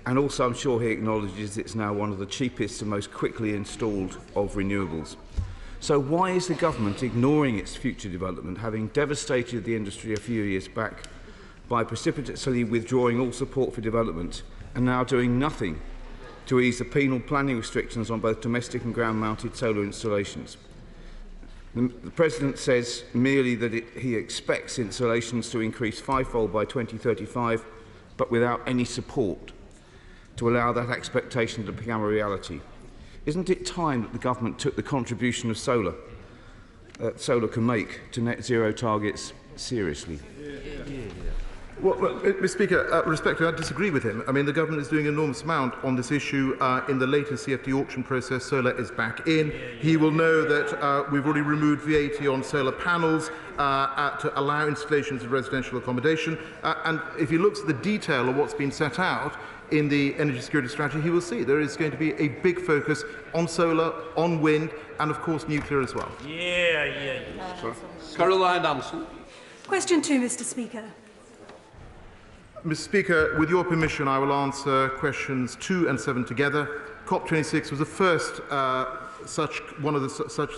And also, I'm sure he acknowledges it's now one of the cheapest and most quickly installed of renewables. So why is the government ignoring its future development, having devastated the industry a few years back by precipitously withdrawing all support for development and now doing nothing to ease the penal planning restrictions on both domestic and ground-mounted solar installations? The President says merely that he expects installations to increase fivefold by 2035, but without any support to allow that expectation to become a reality. Isn't it time that the government took the contribution of solar can make to net zero targets seriously? Well, Mr. Speaker, respectfully, I disagree with him. I mean, the government is doing an enormous amount on this issue. In the latest CFD auction process, solar is back in. He will know that we've already removed VAT on solar panels to allow installations of residential accommodation. And if he looks at the detail of what's been set out in the energy security strategy, he will see there is going to be a big focus on solar, on wind, and of course nuclear as well. Caroline Anson. Question 2, Mr. Speaker. Mr. Speaker, with your permission, I will answer questions 2 and 7 together. COP26 was the first such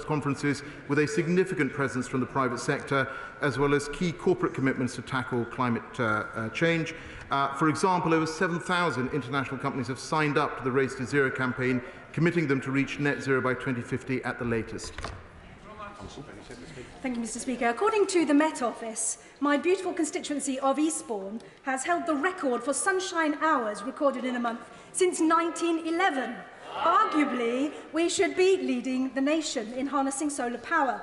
conferences with a significant presence from the private sector, as well as key corporate commitments to tackle climate change. For example, over 7,000 international companies have signed up to the Race to Zero campaign, committing them to reach net zero by 2050 at the latest. Thank you, Mr. Speaker. According to the Met Office, my beautiful constituency of Eastbourne has held the record for sunshine hours recorded in a month since 1911. Arguably, we should be leading the nation in harnessing solar power.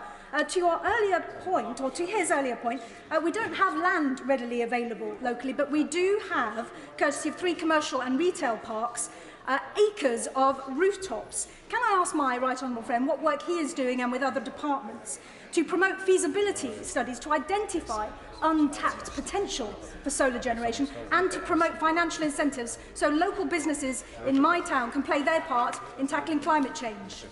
To your earlier point, or to his earlier point, we don't have land readily available locally, but we do have, courtesy of 3 commercial and retail parks, acres of rooftops. Can I ask my right honourable friend what work he is doing, and with other departments, to promote feasibility studies to identify untapped potential for solar generation and to promote financial incentives so local businesses in my town can play their part in tackling climate change?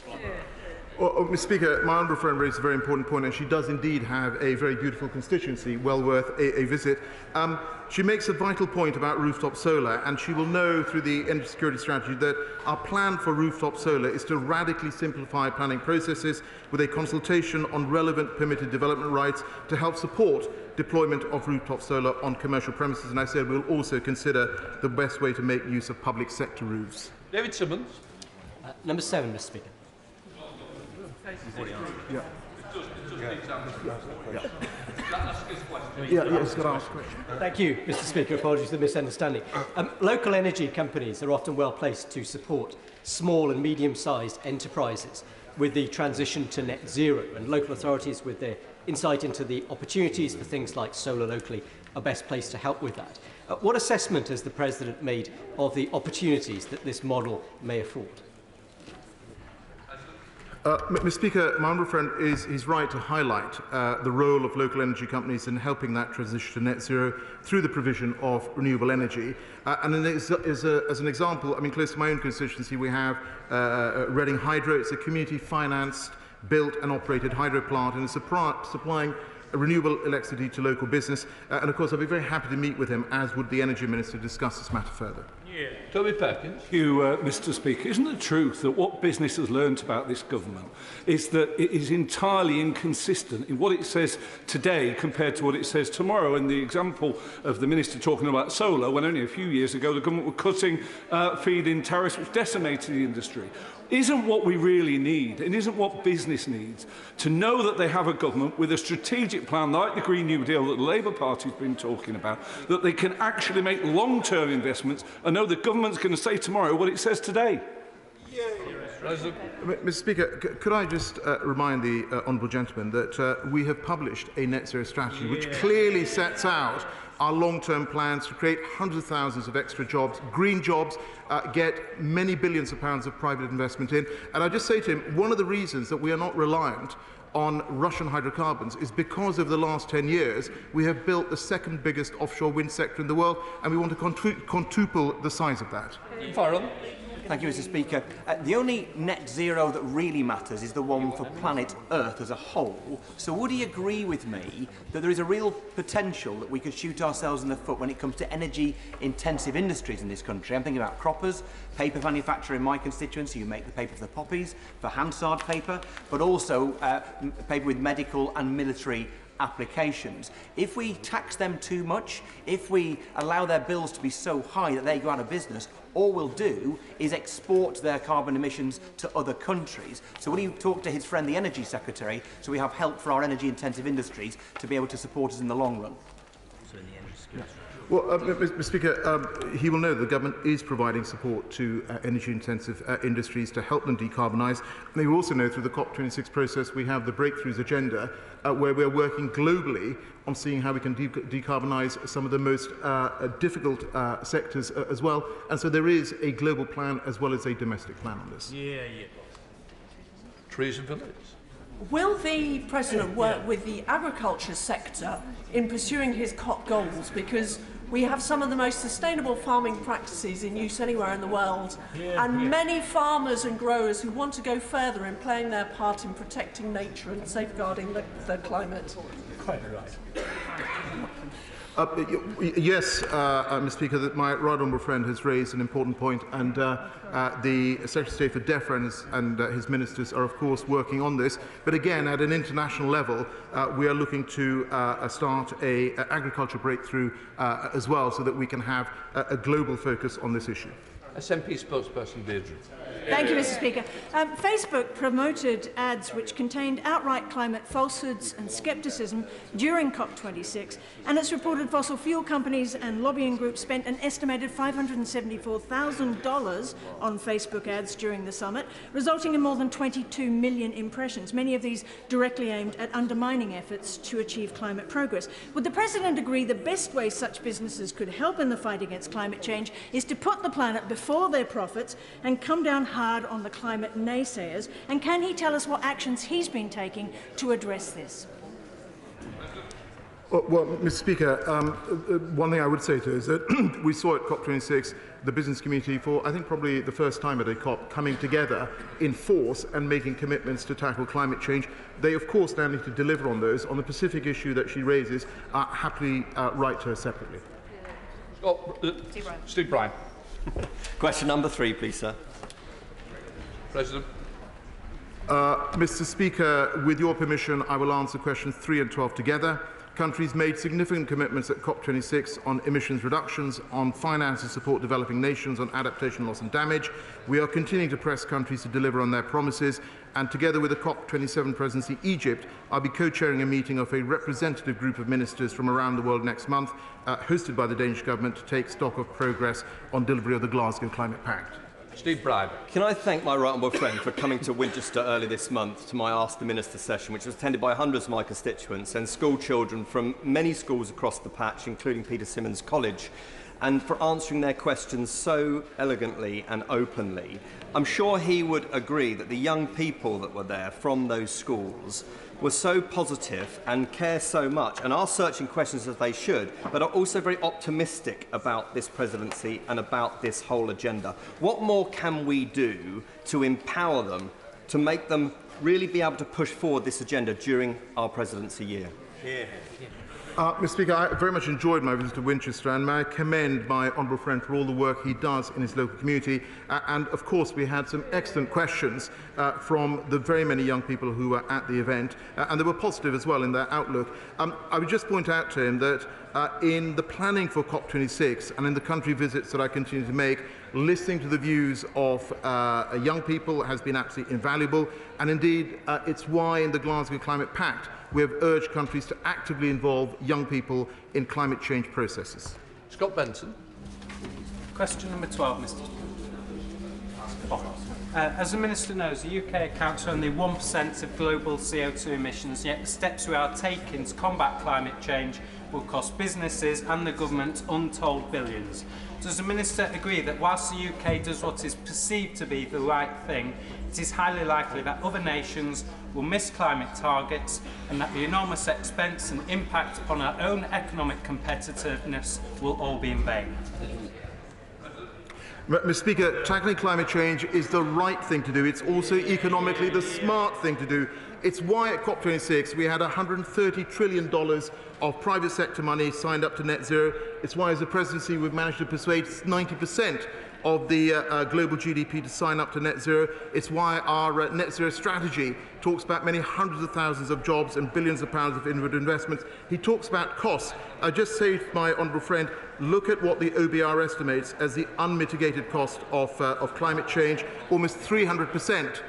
Well, Mr. Speaker, my honourable friend raised a very important point, and she does indeed have a very beautiful constituency, well worth a visit. She makes a vital point about rooftop solar, and she will know through the energy security strategy that our plan for rooftop solar is to radically simplify planning processes with a consultation on relevant permitted development rights to help support deployment of rooftop solar on commercial premises. And I said we'll also consider the best way to make use of public sector roofs. David Simmons. Number 7, Mr. Speaker. Thank you, Mr. Speaker. Apologies for the misunderstanding. Local energy companies are often well placed to support small and medium-sized enterprises with the transition to net zero, and local authorities, with their insight into the opportunities for things like solar locally, are best placed to help with that. What assessment has the President made of the opportunities that this model may afford? Mr. Speaker, my honourable friend is right to highlight the role of local energy companies in helping that transition to net zero through the provision of renewable energy. And as an example, I mean, close to my own constituency, we have Reading Hydro. It's a community-financed, built and operated hydro plant, and it's supplying renewable electricity to local business. And of course, I'd be very happy to meet with him, as would the Energy Minister, to discuss this matter further. Toby Perkins. Thank you, Mr. Speaker. Isn't it truth that what business has learnt about this government is that it is entirely inconsistent in what it says today compared to what it says tomorrow? And the example of the Minister talking about solar, when only a few years ago the government were cutting feed-in tariffs, which decimated the industry. Isn't what we really need, and isn't what business needs, to know that they have a government with a strategic plan like the Green New Deal that the Labour Party has been talking about, that they can actually make long-term investments, and know the government's going to say tomorrow what it says today? Mr. Speaker, could I just remind the honourable gentleman that we have published a net zero strategy which clearly sets out our long-term plans to create hundreds of thousands of extra jobs, green jobs, get many billions of pounds of private investment in. And I just say to him, one of the reasons that we are not reliant on Russian hydrocarbons is because over the last 10 years we have built the 2nd biggest offshore wind sector in the world, and we want to quintuple the size of that. Thank you, Mr. Speaker. The only net zero that really matters is the one for planet Earth as a whole. So would he agree with me that there is a real potential that we could shoot ourselves in the foot when it comes to energy-intensive industries in this country? I'm thinking about croppers, paper manufacturer in my constituency who make the paper for the poppies, for Hansard paper, but also paper with medical and military applications. If we tax them too much, if we allow their bills to be so high that they go out of business, all we'll do is export their carbon emissions to other countries. So will he talk to his friend the Energy Secretary so we have help for our energy-intensive industries to be able to support us in the long run? Well, Mr. Speaker, he will know that the government is providing support to energy-intensive industries to help them decarbonise. And he will also know through the COP26 process we have the Breakthroughs agenda, where we are working globally on seeing how we can decarbonise some of the most difficult sectors as well. And so there is a global plan as well as a domestic plan on this. Trees and villages. Will the President work with the agriculture sector in pursuing his COP goals? Because we have some of the most sustainable farming practices in use anywhere in the world, and many farmers and growers who want to go further in playing their part in protecting nature and safeguarding the climate. Quite right. Yes, Mr. Speaker, that my right honourable friend has raised an important point, and the Secretary of State for DEFRA and his ministers are, of course, working on this. But again, at an international level, we are looking to start an agriculture breakthrough as well, so that we can have a global focus on this issue. SNP spokesperson Deirdre. Thank you, Mr. Speaker. Facebook promoted ads which contained outright climate falsehoods and scepticism during COP26, and it's reported fossil fuel companies and lobbying groups spent an estimated $574,000 on Facebook ads during the summit, resulting in more than 22 million impressions, many of these directly aimed at undermining efforts to achieve climate progress. Would the President agree the best way such businesses could help in the fight against climate change is to put the planet before their profits and come down hard on the climate naysayers? And can he tell us what actions he's been taking to address this? Well, Mr. Speaker, one thing I would say to you is that we saw at COP26 the business community for, I think, probably the first time at a COP coming together in force and making commitments to tackle climate change. They, of course, now need to deliver on those. On the Pacific issue that she raises, happily write to her separately. Steve Bryan. Question number 3, please, sir. President. Mr. Speaker, with your permission, I will answer questions 3 and 12 together. Countries made significant commitments at COP26 on emissions reductions, on finance to support developing nations, on adaptation, loss and damage. We are continuing to press countries to deliver on their promises, and together with the COP27 presidency, Egypt, I'll be co-chairing a meeting of a representative group of ministers from around the world next month, hosted by the Danish government, to take stock of progress on delivery of the Glasgow Climate Pact. Steve Bryan. Can I thank my right honourable friend for coming to Winchester early this month to my Ask the Minister session, which was attended by hundreds of my constituents and school children from many schools across the patch, including Peter Symonds College, and for answering their questions so elegantly and openly. I'm sure he would agree that the young people that were there from those schools were so positive and care so much and are searching questions as they should, but are also very optimistic about this presidency and about this whole agenda. What more can we do to empower them, to make them really be able to push forward this agenda during our presidency year? Mr. Speaker, I very much enjoyed my visit to Winchester, and may I commend my honourable friend for all the work he does in his local community. And of course, we had some excellent questions from the very many young people who were at the event, and they were positive as well in their outlook. I would just point out to him that in the planning for COP26 and in the country visits that I continue to make, listening to the views of young people has been absolutely invaluable, and indeed it's why in the Glasgow Climate Pact we have urged countries to actively involve young people in climate change processes. Scott Benson. Question number 12, Mr. As the Minister knows, the UK accounts for only 1% of global CO2 emissions, yet the steps we are taking to combat climate change will cost businesses and the government untold billions. Does the Minister agree that whilst the UK does what is perceived to be the right thing, it is highly likely that other nations will miss climate targets and that the enormous expense and impact upon our own economic competitiveness will all be in vain? Mr. Speaker, tackling climate change is the right thing to do. It's also economically the smart thing to do. It's why at COP26 we had $130 trillion of private sector money signed up to net zero. It's why as a presidency we've managed to persuade 90% of the global GDP to sign up to net zero. It's why our net zero strategy talks about many hundreds of thousands of jobs and billions of pounds of inward investments. He talks about costs. I just say to my honourable friend, look at what the OBR estimates as the unmitigated cost of climate change, almost 300%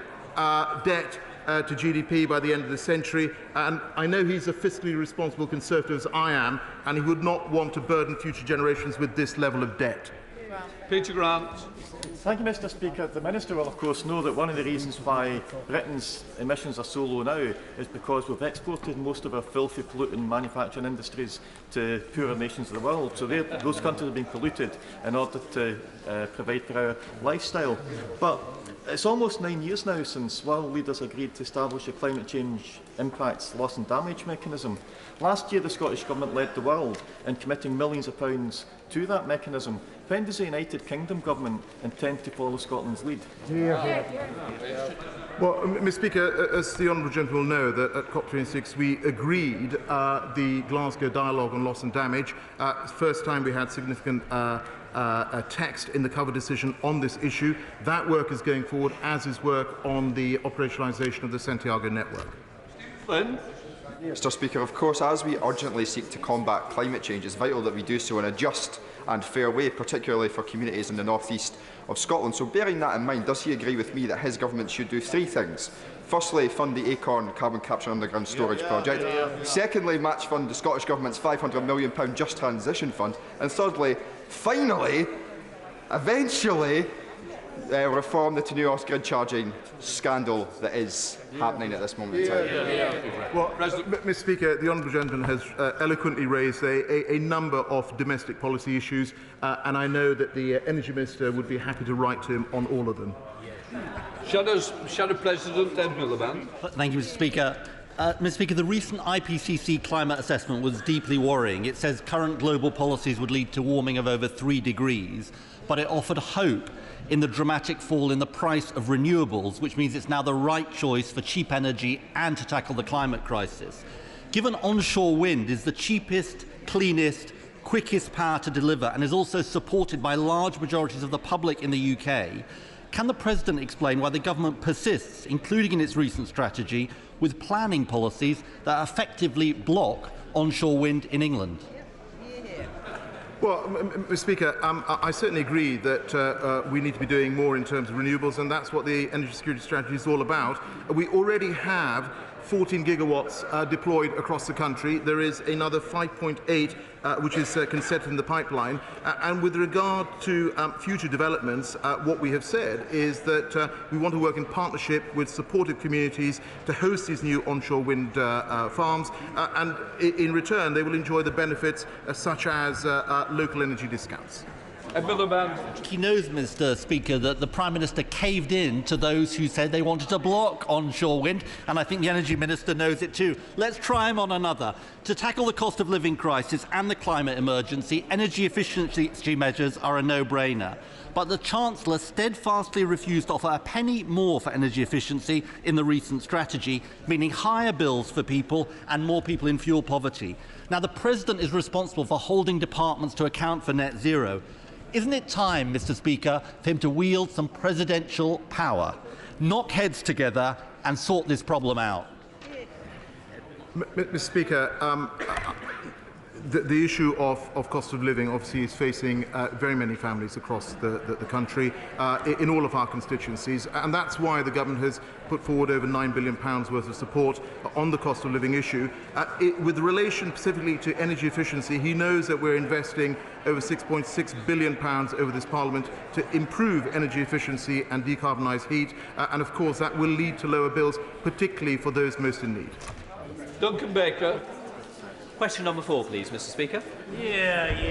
debt to GDP by the end of the century. And I know he's a fiscally responsible Conservative as I am, and he would not want to burden future generations with this level of debt. Peter Grant. Thank you, Mr. Speaker. The Minister will, of course, know that one of the reasons why Britain's emissions are so low now is because we've exported most of our filthy, polluting manufacturing industries to poorer nations of the world. So those countries have been polluted in order to provide for our lifestyle. But it's almost 9 years now since world leaders agreed to establish a climate change impacts loss and damage mechanism. Last year, the Scottish Government led the world in committing millions of pounds to that mechanism. When does the United Kingdom Government intend to follow Scotland's lead? Well, Mr. Speaker, as the honourable gentleman will know, that at COP26 we agreed the Glasgow Dialogue on Loss and Damage. First time we had significant a text in the cover decision on this issue. That work is going forward, as is work on the operationalisation of the Santiago network. Flynn. Mr. Speaker, of course, as we urgently seek to combat climate change, it's vital that we do so in a just and fair way, particularly for communities in the north east of Scotland. So bearing that in mind, does he agree with me that his government should do three things? Firstly, fund the Acorn carbon capture underground storage project. Secondly, match fund the Scottish Government's £500 million Just Transition Fund. And thirdly, finally, eventually, reform the Tenuos grid charging scandal that is happening at this moment in time. Well, Mr. Speaker, the honourable gentleman has eloquently raised a number of domestic policy issues, and I know that the Energy Minister would be happy to write to him on all of them. Shadow President Ed Miliband. Thank you, Mr. Speaker. Mr. Speaker, the recent Ipcc climate assessment was deeply worrying. It says current global policies would lead to warming of over 3 degrees, but it offered hope in the dramatic fall in the price of renewables, which means it's now the right choice for cheap energy and to tackle the climate crisis. Given onshore wind is the cheapest, cleanest, quickest power to deliver and is also supported by large majorities of the public in the UK, can the President explain why the government persists, including in its recent strategy, with planning policies that effectively block onshore wind in England? Well, Mr. Speaker, I certainly agree that we need to be doing more in terms of renewables, and that's what the energy security strategy is all about. We already have 14 gigawatts deployed across the country. There is another 5.8 which is consented in the pipeline. And with regard to future developments, what we have said is that we want to work in partnership with supportive communities to host these new onshore wind farms, and in return they will enjoy the benefits such as local energy discounts. He knows, Mr. Speaker, that the Prime Minister caved in to those who said they wanted to block onshore wind, and I think the Energy Minister knows it too. Let's try him on another. To tackle the cost of living crisis and the climate emergency, energy efficiency measures are a no-brainer. But the Chancellor steadfastly refused to offer a penny more for energy efficiency in the recent strategy, meaning higher bills for people and more people in fuel poverty. Now, the President is responsible for holding departments to account for net zero. Isn't it time, Mr. Speaker, for him to wield some presidential power, knock heads together and sort this problem out? Mr. Speaker, the issue of cost of living obviously is facing very many families across the country in all of our constituencies, and that's why the government has put forward over £9 billion worth of support on the cost of living issue. With relation specifically to energy efficiency, he knows that we're investing over £6.6 billion over this Parliament to improve energy efficiency and decarbonise heat, and of course that will lead to lower bills, particularly for those most in need. Duncan Baker. Question number 4, please, Mr. Speaker. Thank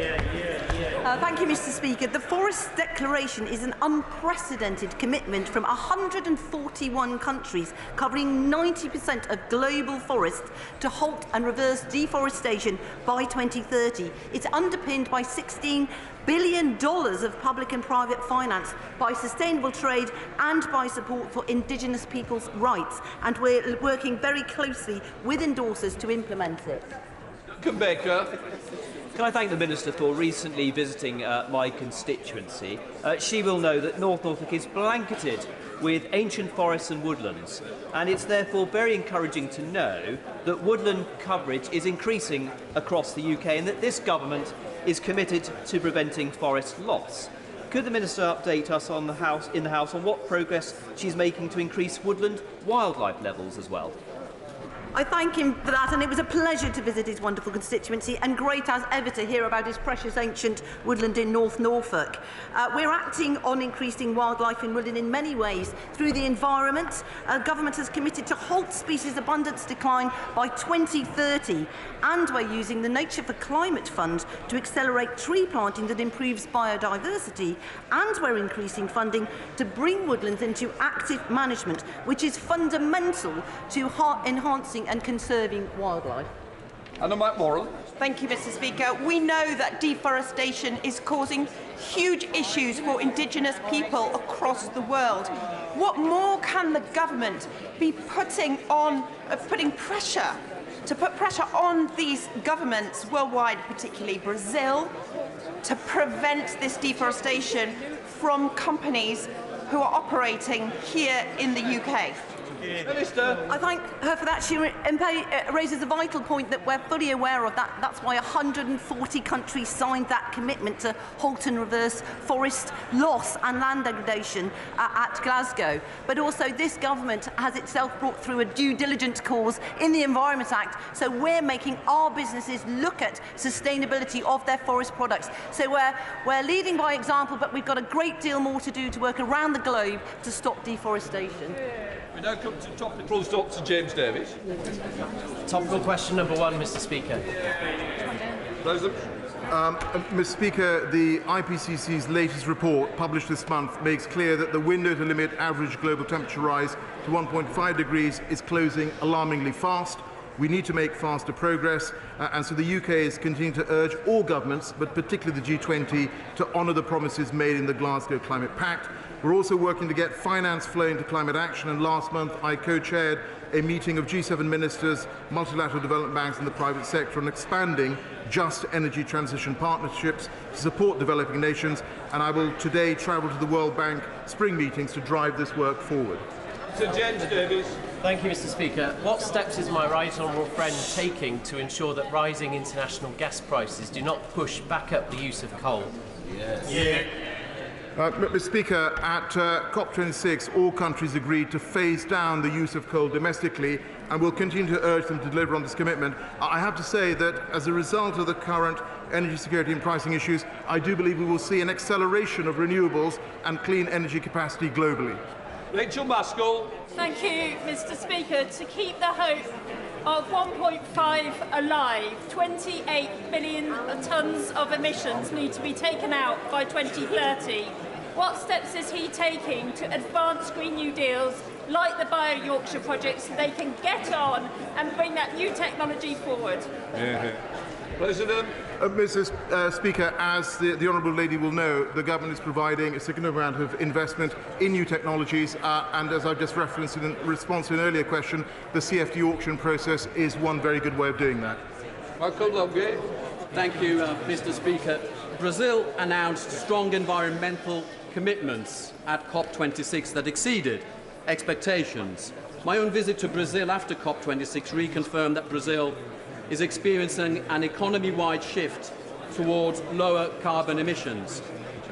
you, Mr. Speaker. The Forest Declaration is an unprecedented commitment from 141 countries, covering 90% of global forests, to halt and reverse deforestation by 2030. It's underpinned by $16 billion of public and private finance, by sustainable trade and by support for Indigenous people's rights. And we're working very closely with endorsers to implement it. Baker. Can I thank the Minister for recently visiting my constituency? She will know that North Norfolk is blanketed with ancient forests and woodlands, and it's therefore very encouraging to know that woodland coverage is increasing across the UK and that this government is committed to preventing forest loss. Could the Minister update us on in the House on what progress she's making to increase woodland wildlife levels as well? I thank him for that, and it was a pleasure to visit his wonderful constituency, and great as ever to hear about his precious ancient woodland in North Norfolk. We're acting on increasing wildlife in woodland in many ways. Through the environment, government has committed to halt species abundance decline by 2030, and we're using the Nature for Climate Fund to accelerate tree planting that improves biodiversity, and we're increasing funding to bring woodlands into active management, which is fundamental to enhancing and conserving wildlife. Anna McMorran. Thank you, Mr. Speaker. We know that deforestation is causing huge issues for Indigenous people across the world. What more can the government be putting pressure on these governments worldwide, particularly Brazil, to prevent this deforestation from companies who are operating here in the UK? Minister. I thank her for that. She raises a vital point that we're fully aware of. That's why 140 countries signed that commitment to halt and reverse forest loss and land degradation at Glasgow. But also this government has itself brought through a due diligence clause in the Environment Act, so we're making our businesses look at sustainability of their forest products. So we're leading by example, but we've got a great deal more to do to work around the globe to stop deforestation. We now come to topical. Dr. James Davies. Topical question number 1, Mr. Speaker. President. Mr. Speaker, the Ipcc's latest report, published this month, makes clear that the window to limit average global temperature rise to 1.5 degrees is closing alarmingly fast. We need to make faster progress, and so the UK is continuing to urge all governments, but particularly the G20, to honour the promises made in the Glasgow Climate Pact. We're also working to get finance flowing to climate action, and last month I co-chaired a meeting of G7 ministers, multilateral development banks and the private sector on expanding just energy transition partnerships to support developing nations, and I will today travel to the World Bank spring meetings to drive this work forward. Sir James Davies. Thank you, Mr. Speaker. What steps is my right honourable friend taking to ensure that rising international gas prices do not push back up the use of coal? Mr. Speaker, at COP26, all countries agreed to phase down the use of coal domestically, and will continue to urge them to deliver on this commitment. I have to say that as a result of the current energy security and pricing issues, I do believe we will see an acceleration of renewables and clean energy capacity globally. Rachel Maskell. Thank you, Mr. Speaker. To keep the hope of 1.5 alive, 28 billion tonnes of emissions need to be taken out by 2030. What steps is he taking to advance Green New Deals like the Bio-Yorkshire project so they can get on and bring that new technology forward? President. Mr. Speaker, as the Honourable Lady will know, the government is providing a significant amount of investment in new technologies, and as I've just referenced in response to an earlier question, the CFD auction process is one very good way of doing that. Michael Longay. Thank you, Mr. Speaker. Brazil announced strong environmental commitments at COP26 that exceeded expectations. My own visit to Brazil after COP26 reconfirmed that Brazil is experiencing an economy-wide shift towards lower carbon emissions.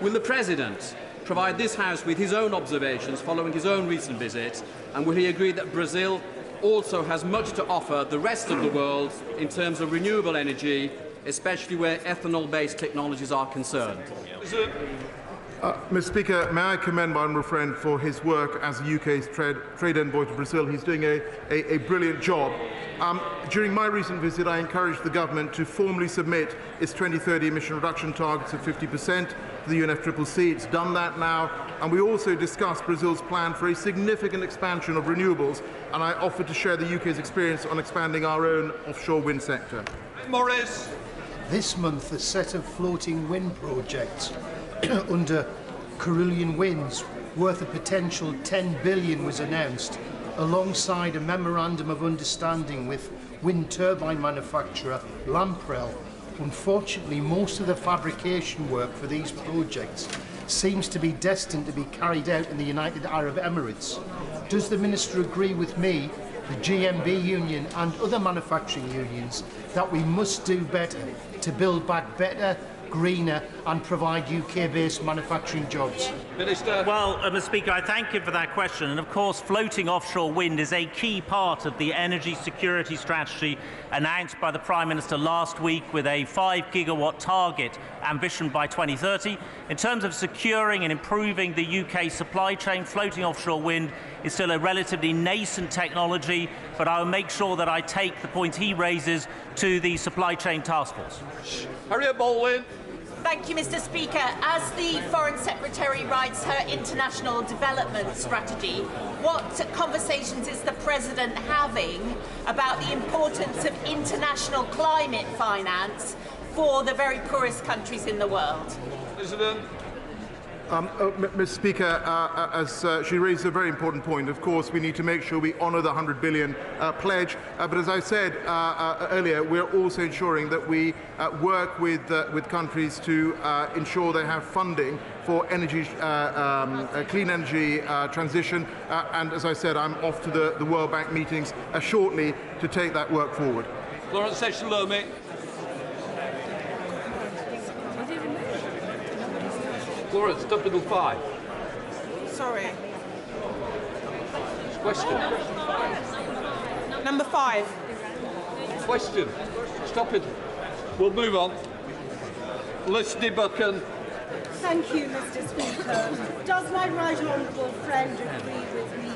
Will the President provide this House with his own observations following his own recent visit, and will he agree that Brazil also has much to offer the rest of the world in terms of renewable energy, especially where ethanol-based technologies are concerned? Mr. Speaker, may I commend my honourable friend for his work as the UK's trade envoy to Brazil. He's doing a brilliant job. During my recent visit, I encouraged the government to formally submit its 2030 emission reduction targets of 50% to the UNFCCC. It's done that now. And we also discussed Brazil's plan for a significant expansion of renewables, and I offered to share the UK's experience on expanding our own offshore wind sector. Morris. This month, a set of floating wind projects under Carillion Winds worth a potential $10 billion was announced, alongside a memorandum of understanding with wind turbine manufacturer Lamprell. Unfortunately, most of the fabrication work for these projects seems to be destined to be carried out in the United Arab Emirates. Does the Minister agree with me, the GMB union and other manufacturing unions, that we must do better to build back better, greener and provide UK-based manufacturing jobs? Minister. Well, Mr. Speaker, I thank you for that question. And of course, floating offshore wind is a key part of the energy security strategy announced by the Prime Minister last week, with a 5-gigawatt target ambition by 2030. In terms of securing and improving the UK supply chain, floating offshore wind is still a relatively nascent technology, but I will make sure that I take the point he raises to the supply chain task force. Harriet Baldwin. Thank you, Mr. Speaker. As the Foreign Secretary writes her international development strategy, what conversations is the President having about the importance of international climate finance for the very poorest countries in the world? President. Mr. Speaker, as she raised a very important point, of course we need to make sure we honour the $100 billion pledge, but as I said earlier, we're also ensuring that we work with countries to ensure they have funding for energy, clean energy transition, and as I said, I'm off to the World Bank meetings shortly to take that work forward. Lawrence Session-Lomi. Lawrence, Topical 5. Sorry. Question. Number 5. Question. Stop it. We'll move on. Listening Buchan. Thank you, Mr. Speaker. Does my right honourable friend agree with me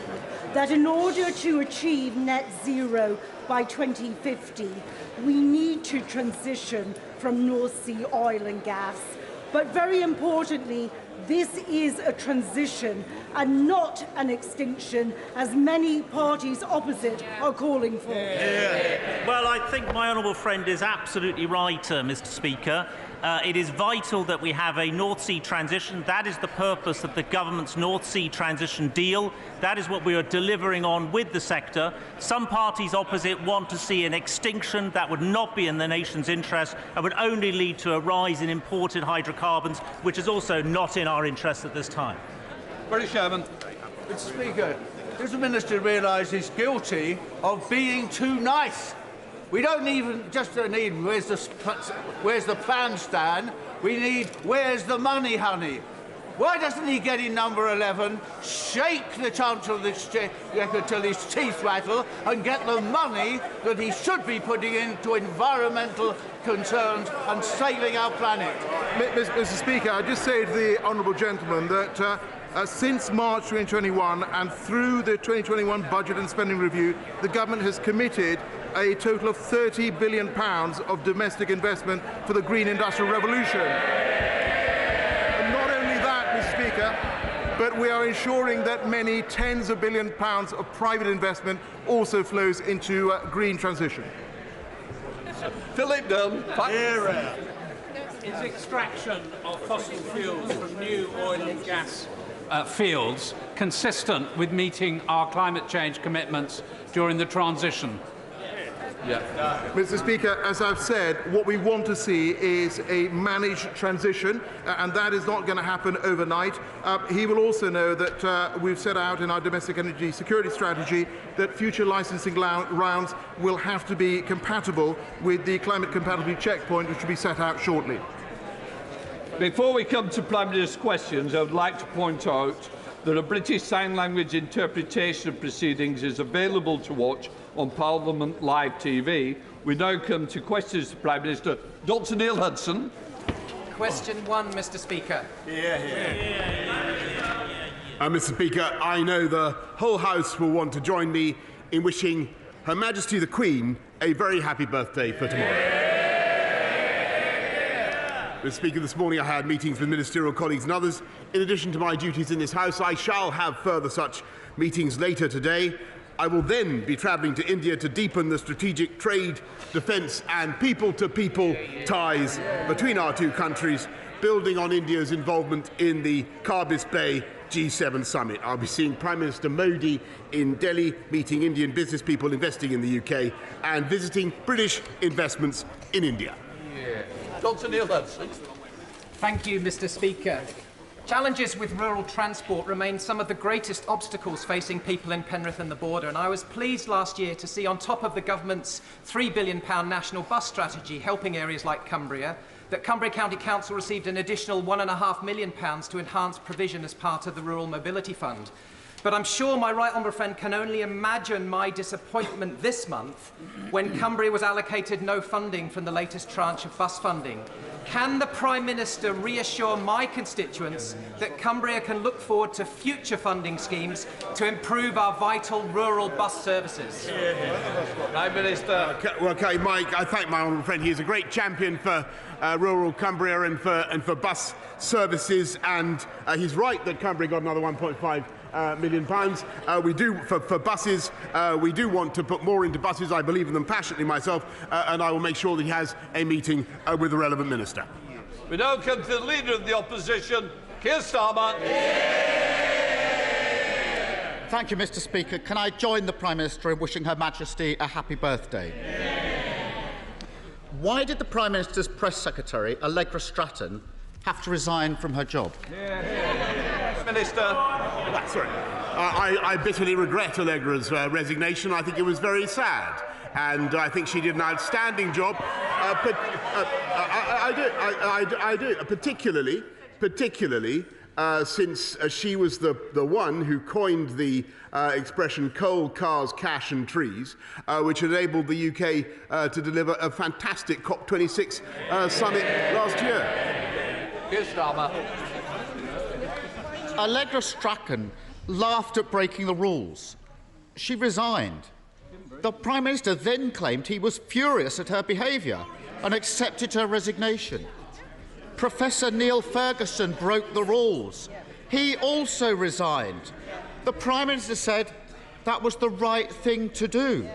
that in order to achieve net zero by 2050, we need to transition from North Sea oil and gas? But very importantly, this is a transition and not an extinction, as many parties opposite are calling for. Well, I think my honourable friend is absolutely right, Mr. Speaker. It is vital that we have a North Sea transition. That is the purpose of the government's North Sea transition deal. That is what we are delivering on with the sector. Some parties opposite want to see an extinction. That would not be in the nation's interest and would only lead to a rise in imported hydrocarbons, which is also not in our interest at this time. British Chairman. Mr. Speaker, does the Minister realise he's guilty of being too nice? We don't even just need where's the plan, Stan? We need where's the money, honey? Why doesn't he get in number 11, shake the Chancellor of the Exchequer till his teeth rattle, and get the money that he should be putting into environmental concerns and saving our planet? Mr. Speaker, I just say to the honourable gentleman that since March 2021 and through the 2021 budget and spending review, the government has committed a total of £30 billion of domestic investment for the green industrial revolution. And not only that, Mr. Speaker, but we are ensuring that many tens of billions of pounds of private investment also flows into green transition. Philip Dunn. Is extraction of fossil fuels from new oil and gas fields consistent with meeting our climate change commitments during the transition? Mr. Speaker, as I've said, what we want to see is a managed transition, and that is not going to happen overnight. He will also know that we've set out in our domestic energy security strategy that future licensing rounds will have to be compatible with the climate compatibility checkpoint, which will be set out shortly. Before we come to Prime Minister's questions, I would like to point out that a British Sign Language interpretation of proceedings is available to watch on Parliament Live TV. We now come to questions to the Prime Minister. Dr Neil Hudson. Question 1, Mr. Speaker. Mr. Speaker, I know the whole House will want to join me in wishing Her Majesty the Queen a very happy birthday for tomorrow. Mr. Speaker, this morning I had meetings with ministerial colleagues and others. In addition to my duties in this House, I shall have further such meetings later today. I will then be travelling to India to deepen the strategic trade, defence and people-to-people ties between our two countries, building on India's involvement in the Carbis Bay G7 summit. I'll be seeing Prime Minister Modi in Delhi, meeting Indian business people investing in the UK and visiting British investments in India. Dr. Neil Hudson. Thank you, Mr. Speaker. Challenges with rural transport remain some of the greatest obstacles facing people in Penrith and the border, and I was pleased last year to see, on top of the government's £3 billion national bus strategy helping areas like Cumbria, that Cumbria County Council received an additional £1.5 million to enhance provision as part of the Rural Mobility Fund. But I'm sure my right honourable friend can only imagine my disappointment this month when Cumbria was allocated no funding from the latest tranche of bus funding. Can the Prime Minister reassure my constituents that Cumbria can look forward to future funding schemes to improve our vital rural bus services? Prime Minister. Okay, Mike, I thank my honourable friend. He is a great champion for rural Cumbria and for bus services, and he's right that Cumbria got another £1.5 million. We do for buses. We do want to put more into buses. I believe in them passionately myself, and I will make sure that he has a meeting with the relevant minister. We now come to the Leader of the Opposition, Keir Starmer. Thank you, Mr. Speaker. Can I join the Prime Minister in wishing Her Majesty a happy birthday? Why did the Prime Minister's Press Secretary, Allegra Stratton, have to resign from her job? Minister. Sorry. I bitterly regret Allegra's resignation. I think it was very sad, and I think she did an outstanding job. I do, particularly since she was the one who coined the expression coal, cars, cash and trees, which enabled the UK to deliver a fantastic COP26 summit last year. Keir Starmer. Allegra Stratton laughed at breaking the rules. She resigned. The Prime Minister then claimed he was furious at her behaviour and accepted her resignation. Professor Neil Ferguson broke the rules. He also resigned. The Prime Minister said that was the right thing to do.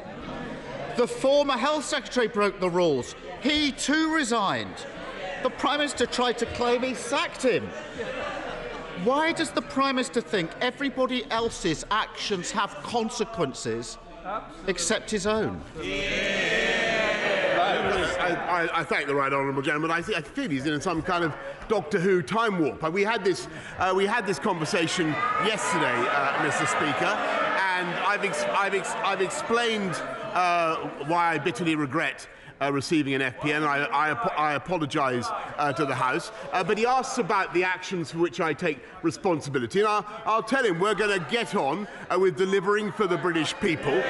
The former Health Secretary broke the rules. He too resigned. The Prime Minister tried to claim he sacked him. Why does the Prime Minister think everybody else's actions have consequences except his own? I thank the right honourable gentleman. I feel he's in some kind of Doctor Who time warp. We had this conversation yesterday, Mr. Speaker, and I've explained why I bitterly regret receiving an FPN. I apologise to the House, but he asks about the actions for which I take responsibility, and I'll tell him we're going to get on with delivering for the British people,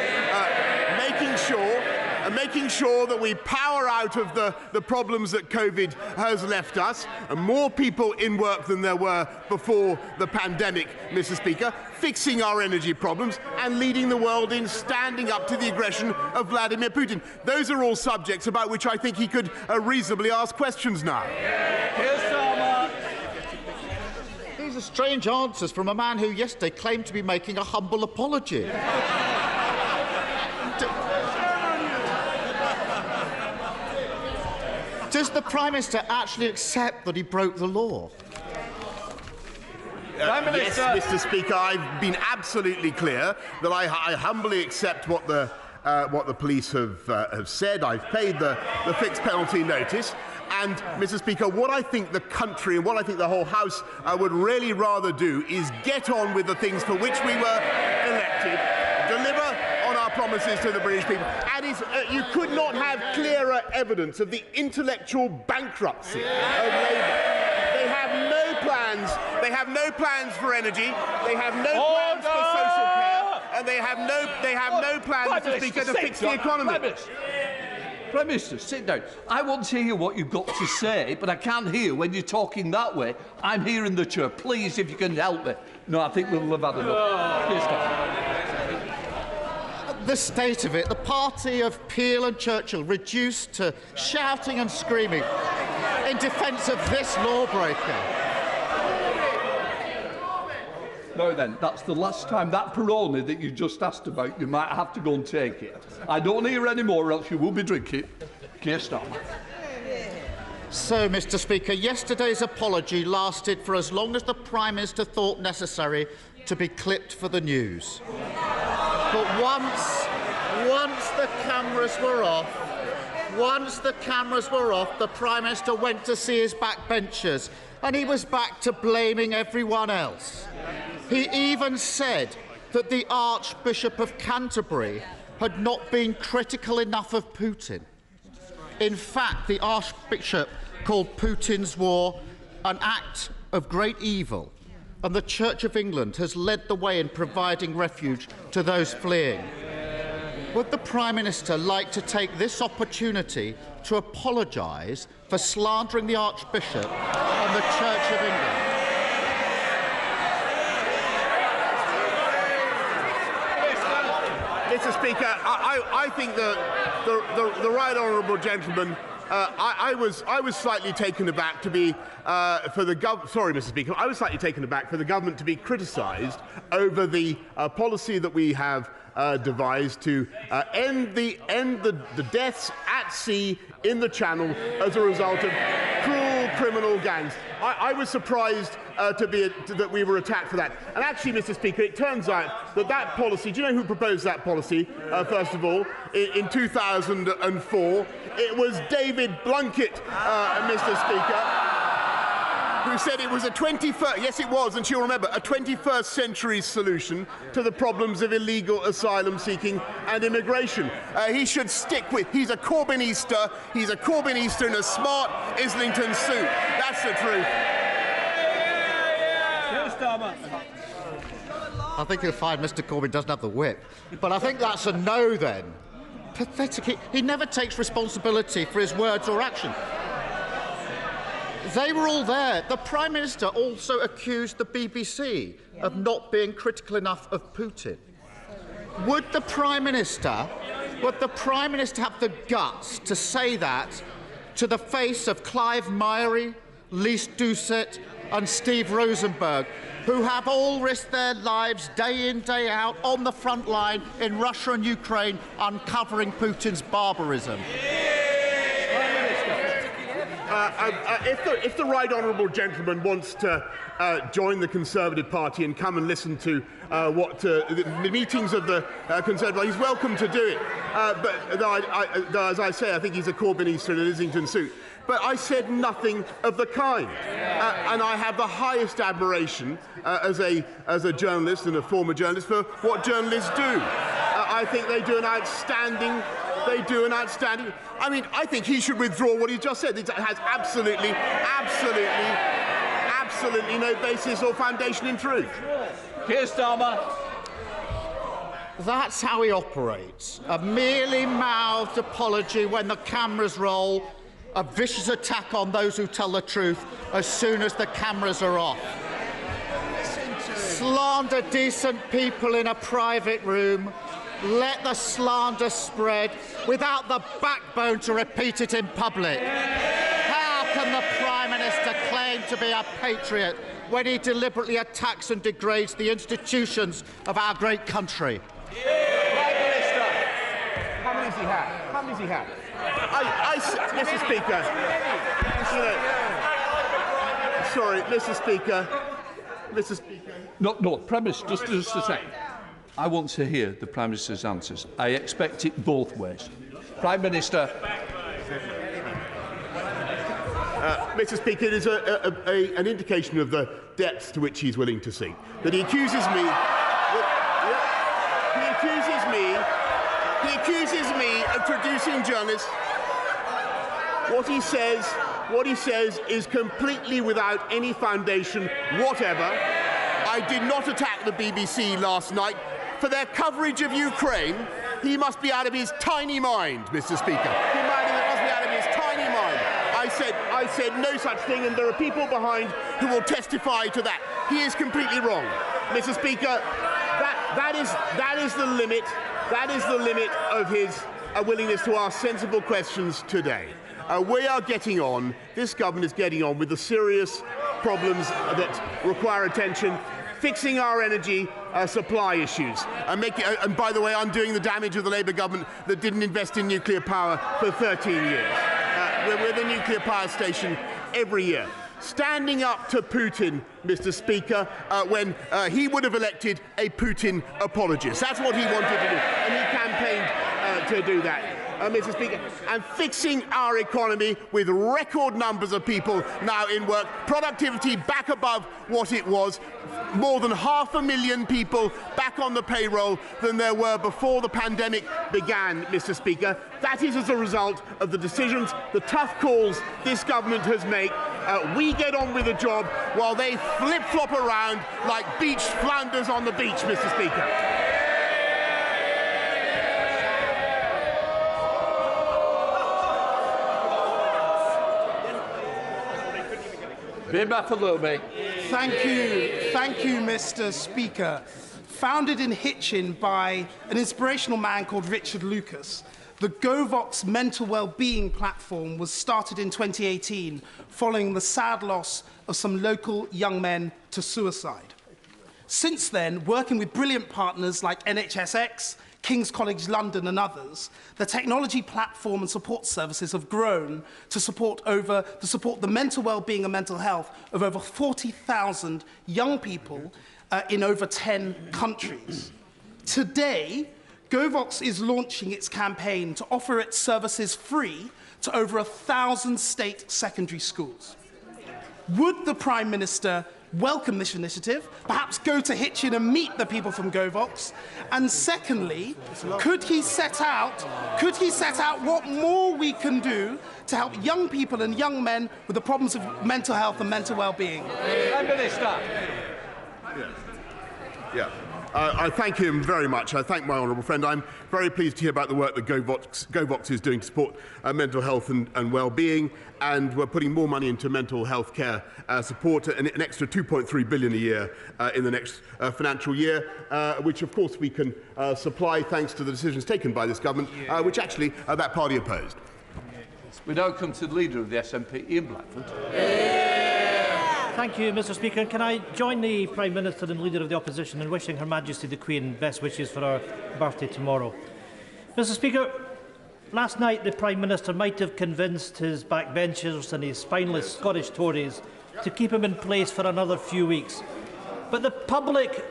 making sure that we power out of the problems that COVID has left us, and more people in work than there were before the pandemic, Mr. Speaker, fixing our energy problems and leading the world in standing up to the aggression of Vladimir Putin. Those are all subjects about which I think he could reasonably ask questions now. These are strange answers from a man who yesterday claimed to be making a humble apology. Does the Prime Minister actually accept that he broke the law? Yes, Mr. Speaker, I've been absolutely clear that I humbly accept what the police have said. I've paid the fixed penalty notice. And, Mr. Speaker, what I think the country and what I think the whole House would really rather do is get on with the things for which we were elected, deliver on our promises to the British people. And you could not have clearer evidence of the intellectual bankruptcy of Labour. They have no plans. They have no plans for energy. They have no plans for social care, and they have no plans, Mr. Speaker, to fix the economy. Prime Minister, sit down. I want to hear what you've got to say, but I can't hear when you're talking that way. I'm here in the chair. Please, if you can help me. No, I think we'll have had enough. The state of it, the party of Peel and Churchill reduced to shouting and screaming in defence of this lawbreaker. Now then, that's the last time that Peroni that you just asked about, you might have to go and take it. I don't hear any more, else you will be drinking. Keir Starmer. So, Mr. Speaker, yesterday's apology lasted for as long as the Prime Minister thought necessary to be clipped for the news. But once the cameras were off, the Prime Minister went to see his backbenchers, and he was back to blaming everyone else. He even said that the Archbishop of Canterbury had not been critical enough of Putin. In fact, the Archbishop called Putin's war an act of great evil, and the Church of England has led the way in providing refuge to those fleeing. Would the Prime Minister like to take this opportunity to apologise for slandering the Archbishop and the Church of England? Mr. Speaker, I think the right honourable gentleman. I was slightly taken aback to be Sorry, Mr. Speaker. I was slightly taken aback for the government to be criticised over the policy that we have devised to end the deaths at sea in the Channel as a result of cruel criminal gangs. I was surprised that we were attacked for that. And actually, Mr. Speaker, it turns out that that policy, do you know who proposed that policy, first of all, in 2004? It was David Blunkett, Mr. Speaker, who said it was a 21st, yes it was, and she'll remember, a 21st century solution to the problems of illegal asylum seeking and immigration. He should stick with, he's a Corbynister in a smart Islington suit. That's the truth. I think you'll find Mr. Corbyn doesn't have the whip. But I think that's a no then. Pathetic. He never takes responsibility for his words or action. They were all there. The Prime Minister also accused the BBC of not being critical enough of Putin. Would the Prime Minister have the guts to say that to the face of Clive Myrie, Lise Doucet and Steve Rosenberg, who have all risked their lives day in, day out on the front line in Russia and Ukraine, uncovering Putin's barbarism? If the right honourable gentleman wants to join the Conservative Party and come and listen to the meetings of the Conservative Party, he's welcome to do it. But as I say, I think he's a Corbynister in an Islington suit. But I said nothing of the kind, and I have the highest admiration as a journalist and a former journalist for what journalists do. I think they do an outstanding. I mean, I think he should withdraw what he just said. It has absolutely no basis or foundation in truth. Keir Starmer. That's how he operates. A merely mouthed apology when the cameras roll, a vicious attack on those who tell the truth as soon as the cameras are off. Slander decent people in a private room. Let the slander spread without the backbone to repeat it in public. How can the Prime Minister claim to be a patriot when he deliberately attacks and degrades the institutions of our great country? Prime Minister, how many has he had? Mr. Speaker, sorry, Mr. Speaker. No, premise, just a second. I want to hear the Prime Minister's answers. I expect it both ways. Prime Minister. Mr. Speaker, it is an indication of the depths to which he's willing to sink. That he accuses me of traducing journalists. What he says is completely without any foundation whatever. I did not attack the BBC last night. For their coverage of Ukraine, he must be out of his tiny mind, Mr. Speaker. has said no such thing, and there are people behind who will testify to that. He is completely wrong, Mr. Speaker. That is the limit. That is the limit of his willingness to ask sensible questions today. We are getting on. This government is getting on with the serious problems that require attention. Fixing our energy supply issues, and by the way, undoing the damage of the Labour government that didn't invest in nuclear power for 13 years. We're with a nuclear power station every year. Standing up to Putin, Mr. Speaker, when he would have elected a Putin apologist. That's what he wanted to do, and he campaigned to do that. Mr. Speaker, and fixing our economy with record numbers of people now in work, productivity back above what it was, more than 500,000 people back on the payroll than there were before the pandemic began, Mr. Speaker. That is as a result of the decisions, the tough calls this government has made. We get on with the job while they flip-flop around like beached flounders on the beach, Mr. Speaker. Thank you, Mr. Speaker. Founded in Hitchin by an inspirational man called Richard Lucas, the GoVox mental well-being platform was started in 2018 following the sad loss of some local young men to suicide. Since then, working with brilliant partners like NHSX, King's College London and others, the technology platform and support services have grown to support the mental well-being and mental health of over 40,000 young people in over 10 countries. Today, GoVox is launching its campaign to offer its services free to over 1,000 state secondary schools. Would the Prime Minister welcome this initiative, perhaps go to Hitchin and meet the people from GoVox? And secondly, could he set out what more we can do to help young people and young men with the problems of mental health and mental well-being? Prime Minister. Yeah. I thank him very much. I thank my honourable friend. I'm very pleased to hear about the work that GoVox is doing to support mental health and well-being, and we're putting more money into mental health care support, an extra £2.3 billion a year in the next financial year, which of course we can supply thanks to the decisions taken by this government, which actually that party opposed. We now come to the Leader of the SNP, Ian Blackford. Thank you, Mr. Speaker. Can I join the Prime Minister and Leader of the Opposition in wishing Her Majesty the Queen best wishes for her birthday tomorrow? Mr. Speaker, last night the Prime Minister might have convinced his backbenchers and his spineless Scottish Tories to keep him in place for another few weeks. But the public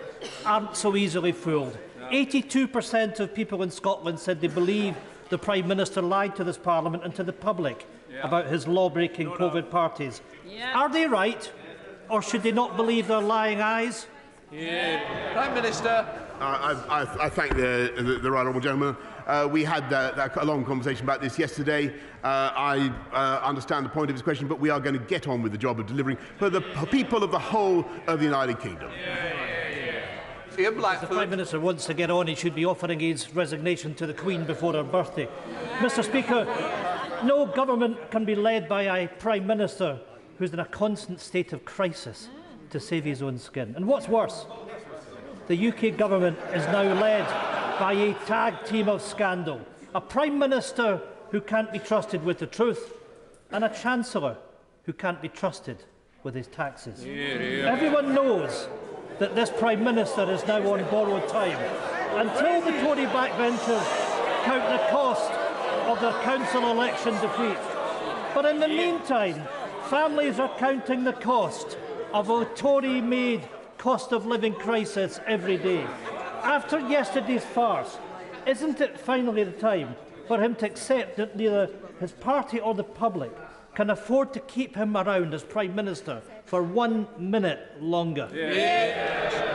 aren't so easily fooled. 82% of people in Scotland said they believe the Prime Minister lied to this Parliament and to the public about his law-breaking COVID parties. Are they right? Or should they not believe their lying eyes? Prime Minister. I thank the right honourable gentleman. We had a long conversation about this yesterday. I understand the point of his question, but we are going to get on with the job of delivering for the people of the whole of the United Kingdom. If the Prime Minister wants to get on, he should be offering his resignation to the Queen before her birthday. Mr. Speaker, no government can be led by a Prime Minister who's in a constant state of crisis to save his own skin. And what's worse, the UK government is now led by a tag team of scandal, a Prime Minister who can't be trusted with the truth, and a Chancellor who can't be trusted with his taxes. Everyone knows that this Prime Minister is now on borrowed time until the Tory backbenchers count the cost of their council election defeat. But in the meantime, families are counting the cost of a Tory-made cost of living crisis every day. After yesterday's farce, isn't it finally the time for him to accept that neither his party or the public can afford to keep him around as Prime Minister for 1 minute longer?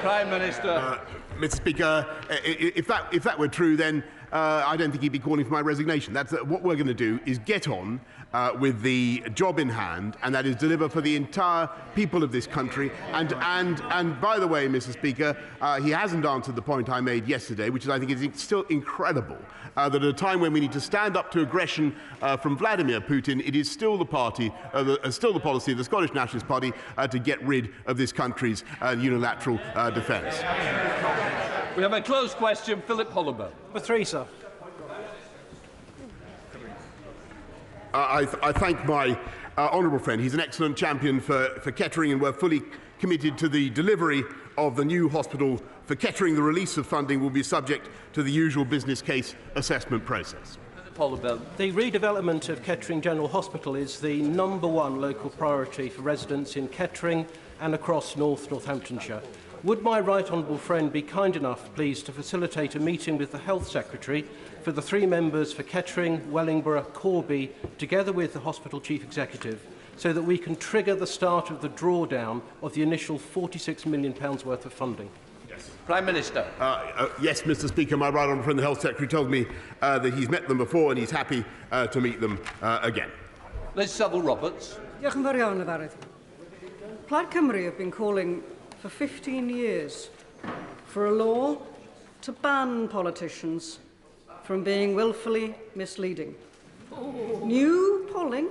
Prime Minister. Mr. Speaker, if that were true, then I don't think he'd be calling for my resignation. That's what we're going to do is get on with the job in hand, and that is deliver for the entire people of this country. And by the way, Mr. Speaker, he hasn't answered the point I made yesterday, which is I think is still incredible that at a time when we need to stand up to aggression from Vladimir Putin, it is still the policy of the Scottish Nationalist Party to get rid of this country's unilateral defence. We have a closed question, Philip Honourable. Number 3, sir. I thank my honourable friend. He's an excellent champion for Kettering, and we're fully committed to the delivery of the new hospital for Kettering. The release of funding will be subject to the usual business case assessment process. The redevelopment of Kettering General Hospital is the #1 local priority for residents in Kettering and across Northamptonshire. Would my right honourable friend be kind enough, please, to facilitate a meeting with the Health Secretary for the 3 members for Kettering, Wellingborough, Corby, together with the Hospital Chief Executive, so that we can trigger the start of the drawdown of the initial £46 million worth of funding? Prime Minister. Yes, Mr. Speaker, my right honourable friend, the Health Secretary, told me that he's met them before and he's happy to meet them again. Liz Saville-Roberts. Diolch yn fawr iawn, Yfarydd. Plaid Cymru have been calling for 15 years for a law to ban politicians from being willfully misleading. New polling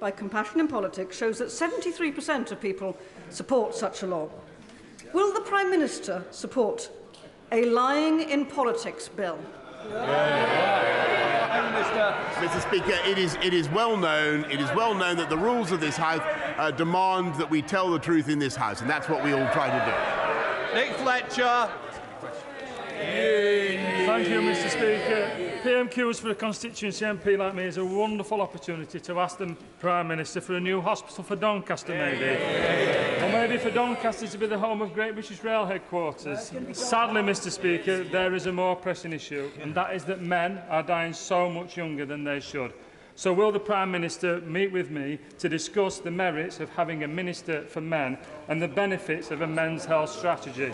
by Compassion in Politics shows that 73% of people support such a law. Will the Prime Minister support a lying in politics bill? Mr. Speaker, it is well known that the rules of this House demand that we tell the truth in this House, and that's what we all try to do. Nick Fletcher. Thank you, Mr. Speaker. PMQs for a constituency MP like me is a wonderful opportunity to ask the Prime Minister for a new hospital for Doncaster, maybe. Or maybe for Doncaster to be the home of Great British Rail headquarters. Sadly, Mr. Speaker, there is a more pressing issue, and that is that men are dying so much younger than they should. So will the Prime Minister meet with me to discuss the merits of having a Minister for Men and the benefits of a men's health strategy?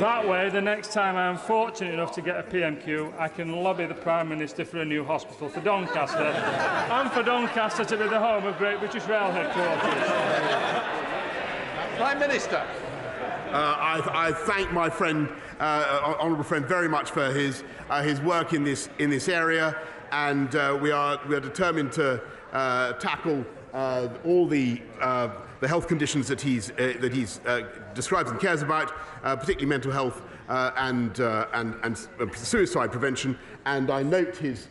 That way, the next time I am fortunate enough to get a PMQ, I can lobby the Prime Minister for a new hospital for Doncaster and for Doncaster to be the home of Great British Rail headquarters. Prime Minister. I thank my friend, honourable friend, very much for his work in this area. And we are determined to tackle all the health conditions that he's describes and cares about, particularly mental health and suicide prevention. And I note his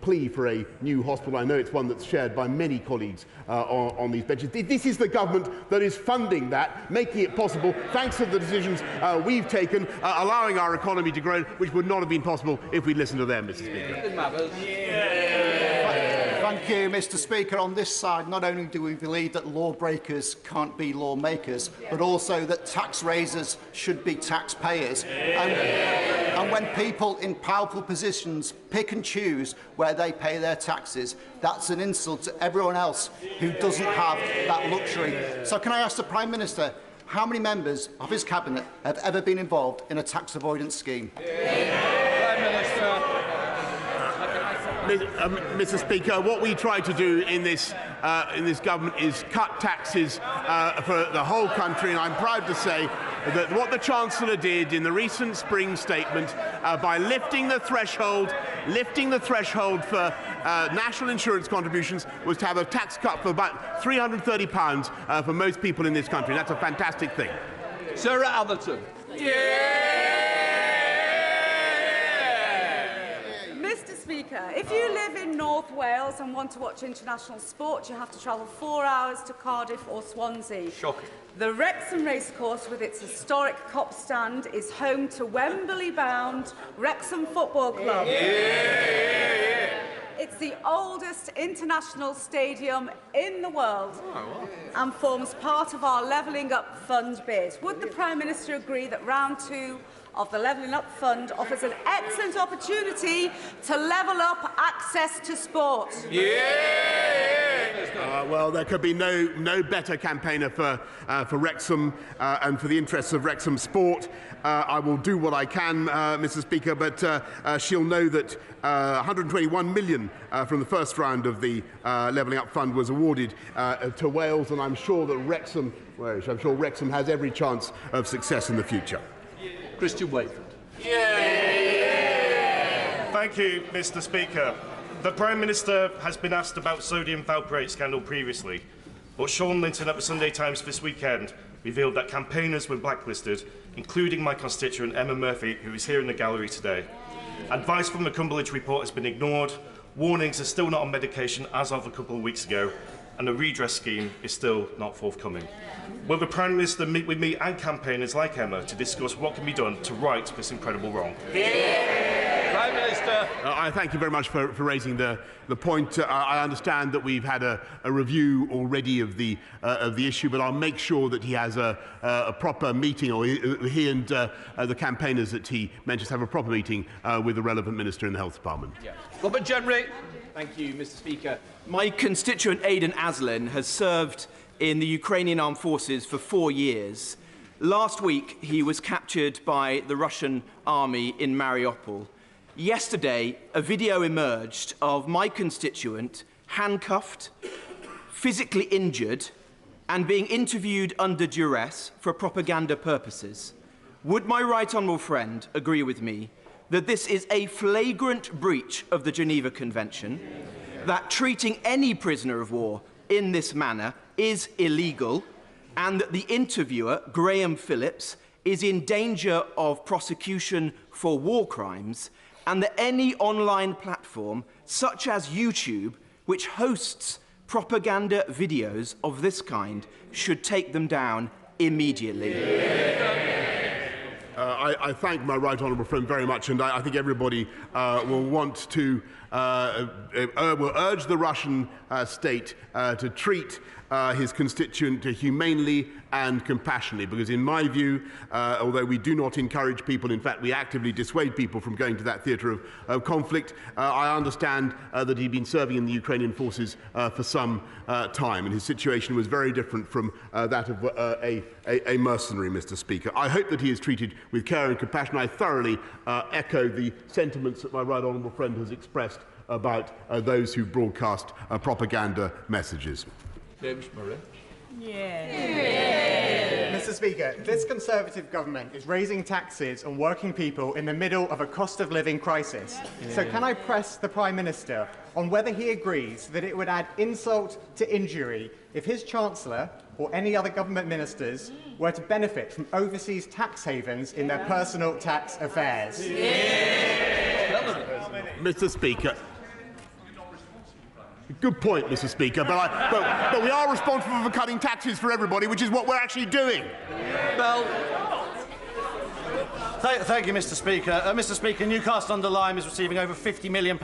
plea for a new hospital. I know it's one that's shared by many colleagues on these benches. This is the government that is funding that, making it possible, thanks to the decisions we've taken, allowing our economy to grow, which would not have been possible if we'd listened to them, Mr. Speaker. Thank you, Mr. Speaker. On this side, not only do we believe that lawbreakers can't be lawmakers, but also that tax raisers should be taxpayers. And when people in powerful positions pick and choose where they pay their taxes, that's an insult to everyone else who doesn't have that luxury. So can I ask the Prime Minister, how many members of his cabinet have ever been involved in a tax avoidance scheme? Prime Minister. Mr. Speaker, what we try to do in this government is cut taxes for the whole country, and I'm proud to say that what the Chancellor did in the recent spring statement by lifting the threshold for national insurance contributions was to have a tax cut for about £330 for most people in this country. That's a fantastic thing. Sarah Atherton. Mr. Speaker, if you live in North Wales and want to watch international sport, you have to travel 4 hours to Cardiff or Swansea. Shocking. The Wrexham Racecourse, with its historic cop stand, is home to Wembley-bound Wrexham Football Club. It's the oldest international stadium in the world and forms part of our Levelling Up Fund bid. Would the Prime Minister agree that round 2 of the Levelling Up Fund offers an excellent opportunity to level up access to sport? Well, there could be no better campaigner for Wrexham and for the interests of Wrexham sport. I will do what I can, Mr. Speaker, but she'll know that 121 million from the first round of the Levelling Up Fund was awarded to Wales, and I'm sure that Wrexham has every chance of success in the future. Christian Wakeford. Thank you, Mr. Speaker. The Prime Minister has been asked about sodium valproate scandal previously, but Sean Linton at the Sunday Times this weekend revealed that campaigners were blacklisted, including my constituent Emma Murphy, who is here in the gallery today. Advice from the Cumberledge report has been ignored, warnings are still not on medication as of a couple of weeks ago, and a redress scheme is still not forthcoming. Will the Prime Minister meet with me and campaigners like Emma to discuss what can be done to right this incredible wrong? Prime Minister. I thank you very much for raising the point. I understand that we've had a review already of the issue, but I'll make sure that he has a proper meeting, or he and the campaigners that he mentions have a proper meeting with the relevant minister in the Health Department. Yeah. Robert Jenry. Thank you, Mr. Speaker. My constituent Aidan Aslin has served in the Ukrainian Armed Forces for 4 years. Last week, he was captured by the Russian army in Mariupol. Yesterday, a video emerged of my constituent handcuffed, physically injured, and being interviewed under duress for propaganda purposes. Would my right honourable friend agree with me that this is a flagrant breach of the Geneva Convention, that treating any prisoner of war in this manner is illegal, and that the interviewer, Graham Phillips, is in danger of prosecution for war crimes, and that any online platform, such as YouTube, which hosts propaganda videos of this kind, should take them down immediately? I thank my right honourable friend very much, and I think everybody will want to will urge the Russian state to treat his constituent humanely and compassionately, because in my view, although we do not encourage people, in fact we actively dissuade people from going to that theatre of conflict, I understand that he'd been serving in the Ukrainian forces for some time, and his situation was very different from that of a mercenary, Mr. Speaker. I hope that he is treated with care and compassion. I thoroughly echo the sentiments that my right honourable friend has expressed about those who broadcast propaganda messages. James Murray. Mr. Speaker, this Conservative government is raising taxes on working people in the middle of a cost of living crisis. So can I press the Prime Minister on whether he agrees that it would add insult to injury if his Chancellor or any other government ministers were to benefit from overseas tax havens in their personal tax affairs? Mr. Speaker. Good point, Mr. Speaker, but we are responsible for cutting taxes for everybody, which is what we're actually doing. Bell. Thank you, Mr. Speaker. Mr. Speaker, Newcastle-under-Lyme is receiving over £50 million